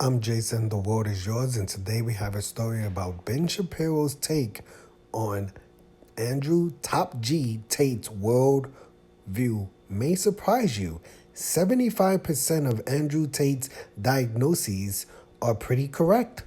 I'm Jason, the world is yours, and today we have a story about Ben Shapiro's take on Andrew Top G Tate's worldview may surprise you. 75% of Andrew Tate's diagnoses are pretty correct.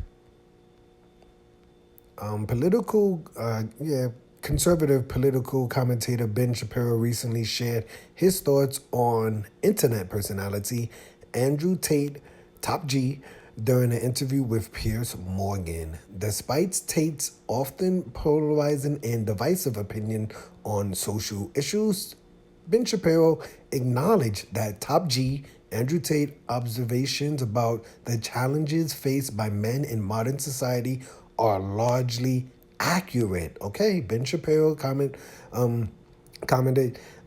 Conservative political commentator Ben Shapiro recently shared his thoughts on internet personality Andrew Tate, Top G, during an interview with Piers Morgan. Despite Tate's often polarizing and divisive opinion on social issues, Ben Shapiro acknowledged that Top G, Andrew Tate, observations about the challenges faced by men in modern society are largely accurate. Okay, Ben Shapiro commented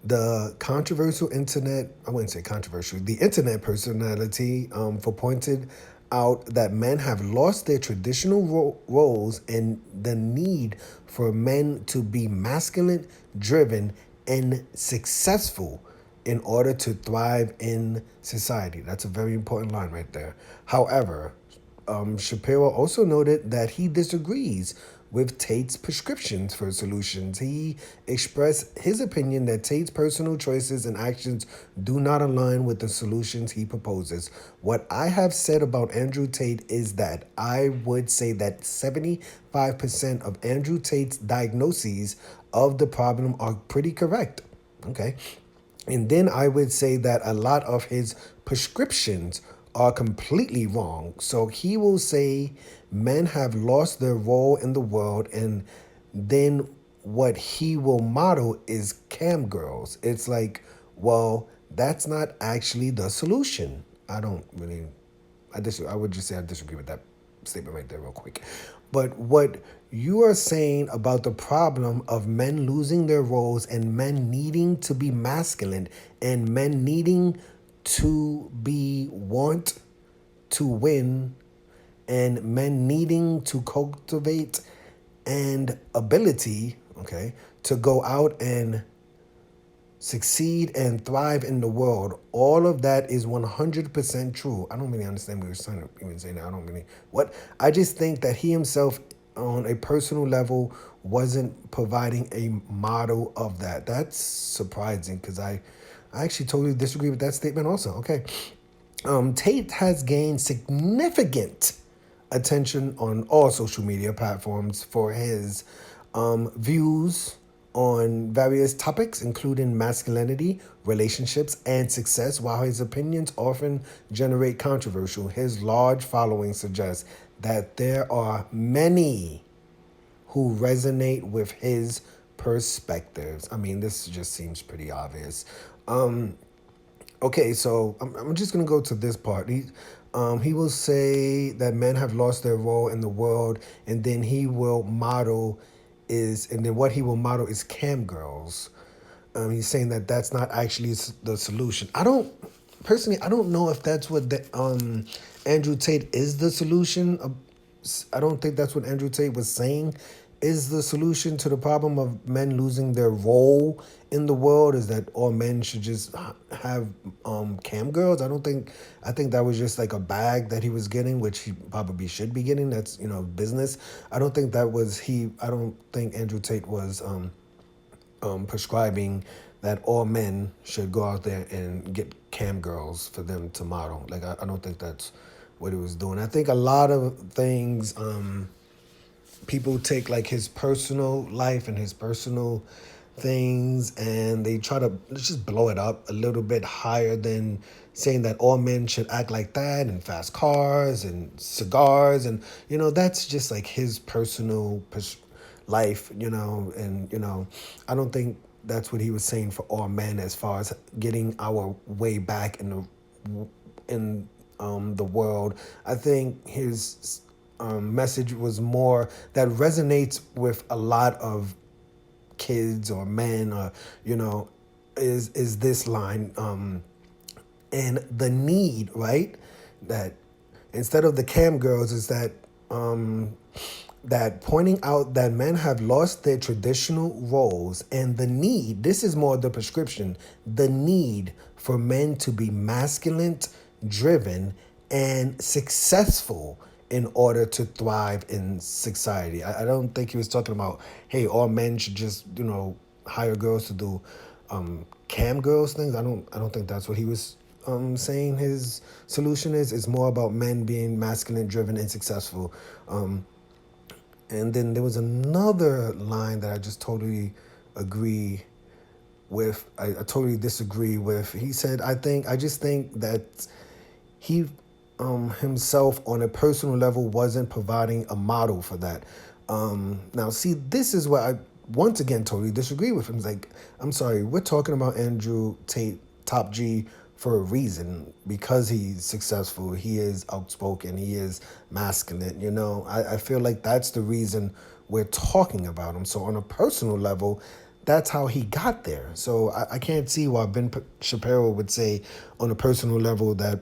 the controversial internet, I wouldn't say controversial, the internet personality for pointed out that men have lost their traditional roles and the need for men to be masculine, driven, and successful in order to thrive in society. That's a very important line right there. However, Shapiro also noted that he disagrees with Tate's prescriptions for solutions. He expressed his opinion that Tate's personal choices and actions do not align with the solutions he proposes. What I have said about Andrew Tate is that I would say that 75% of Andrew Tate's diagnoses of the problem are pretty correct. Okay. And then I would say that a lot of his prescriptions are completely wrong. So he will say men have lost their role in the world, and then what he will model is cam girls. It's like, well, that's not actually the solution. I would just say I disagree with that statement right there real quick. But what you are saying about the problem of men losing their roles and men needing to be masculine and men needing to want to win and men needing to cultivate an ability, okay, to go out and succeed and thrive in the world. All of that is 100% true. I don't really understand what you're trying to even say that. I just think that he himself on a personal level wasn't providing a model of that. That's surprising because I actually totally disagree with that statement also. Okay. Tate has gained significant attention on all social media platforms for his views on various topics, including masculinity, relationships, and success. While his opinions often generate controversy, his large following suggests that there are many who resonate with his perspectives. I mean, this just seems pretty obvious. Okay, so I'm just going to go to this part. He will say that men have lost their role in the world, and then what he will model is cam girls. He's saying that that's not actually the solution. I don't know if that's what Andrew Tate is the solution. I don't think that's what Andrew Tate was saying is the solution to the problem of men losing their role in the world, is that all men should just have cam girls. I think that was just like a bag that he was getting, which he probably should be getting. That's, business. I don't think Andrew Tate was prescribing that all men should go out there and get cam girls for them to model. Like, I don't think that's what he was doing. I think a lot of things, people take like his personal life and his personal things and they try to just blow it up a little bit higher than saying that all men should act like that and fast cars and cigars. And, that's just like his personal life, and, I don't think that's what he was saying for all men as far as getting our way back in the world. I think his message was more that resonates with a lot of kids or men, or is this line, and the need, right, that instead of the cam girls is that that pointing out that men have lost their traditional roles and the need, this is more the prescription, the need for men to be masculine, driven, and successful in order to thrive in society. I don't think he was talking about, hey, all men should just, hire girls to do cam girls things. I don't think that's what he was saying his solution is. It's more about men being masculine, driven, and successful. And then there was another line that I just totally agree with. I totally disagree with. He said, I just think that he himself on a personal level wasn't providing a model for that. Now, see, this is where I once again totally disagree with him. It's like, I'm sorry, we're talking about Andrew Tate, top G, for a reason, because he's successful, he is outspoken, he is masculine. I feel like that's the reason we're talking about him. So on a personal level, that's how he got there. So I can't see why Ben Shapiro would say on a personal level that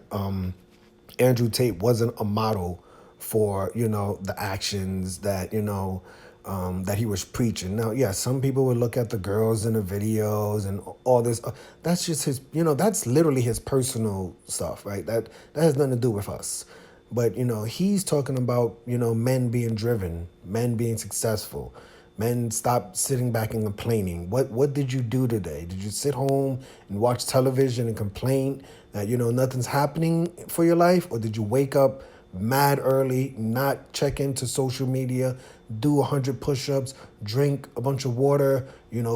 Andrew Tate wasn't a model for, the actions that, that he was preaching. Now, yeah, some people would look at the girls in the videos and all this. That's just his, that's literally his personal stuff, right? That has nothing to do with us. But, he's talking about, men being driven, men being successful. Men, stop sitting back and complaining. What did you do today? Did you sit home and watch television and complain that, nothing's happening for your life? Or did you wake up mad early, not check into social media, do 100 push-ups, drink a bunch of water,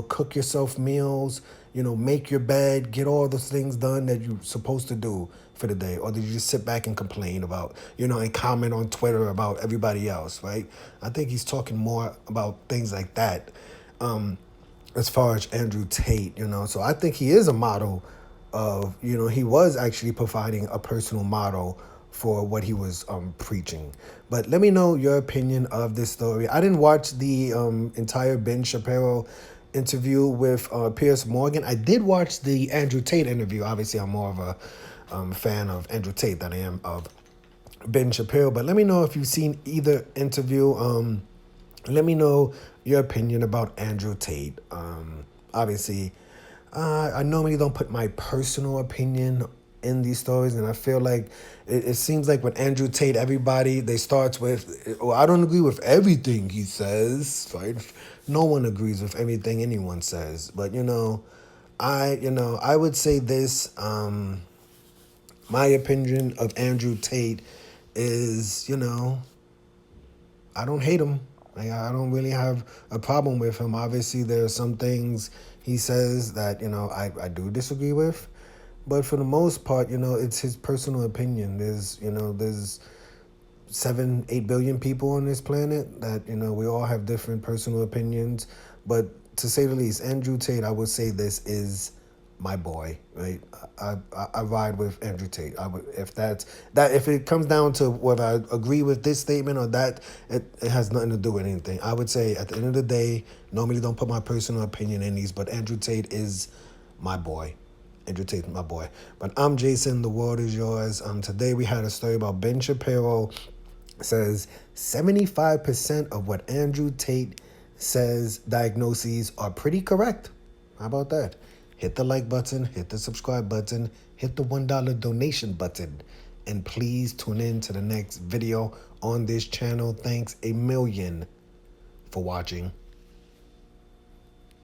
cook yourself meals, make your bed, get all those things done that you're supposed to do for the day? Or did you just sit back and complain about, and comment on Twitter about everybody else, right? I think he's talking more about things like that as far as Andrew Tate, So I think he is a model of, he was actually providing a personal model for what he was preaching. But let me know your opinion of this story. I didn't watch the entire Ben Shapiro interview with Piers Morgan. I did watch the Andrew Tate interview. Obviously, I'm more of a fan of Andrew Tate than I am of Ben Shapiro. But let me know if you've seen either interview. Let me know your opinion about Andrew Tate. Obviously, I normally don't put my personal opinion in these stories, and I feel like it seems like with Andrew Tate, everybody, they starts with, well, I don't agree with everything he says, right? No one agrees with everything anyone says, but I would say this, my opinion of Andrew Tate is, I don't hate him. Like, I don't really have a problem with him. Obviously, there are some things he says that, I do disagree with. But for the most part, it's his personal opinion. There's 7-8 billion people on this planet that, we all have different personal opinions. But to say the least, Andrew Tate, I would say this is my boy, right? I ride with Andrew Tate. If it comes down to whether I agree with this statement or that, it has nothing to do with anything. I would say at the end of the day, normally don't put my personal opinion in these, but Andrew Tate is my boy. Andrew Tate, my boy. But I'm Jason. The world is yours. Today we had a story about Ben Shapiro. It says 75% of what Andrew Tate says diagnoses are pretty correct. How about that? Hit the like button, hit the subscribe button, hit the $1 donation button, and please tune in to the next video on this channel. Thanks a million for watching.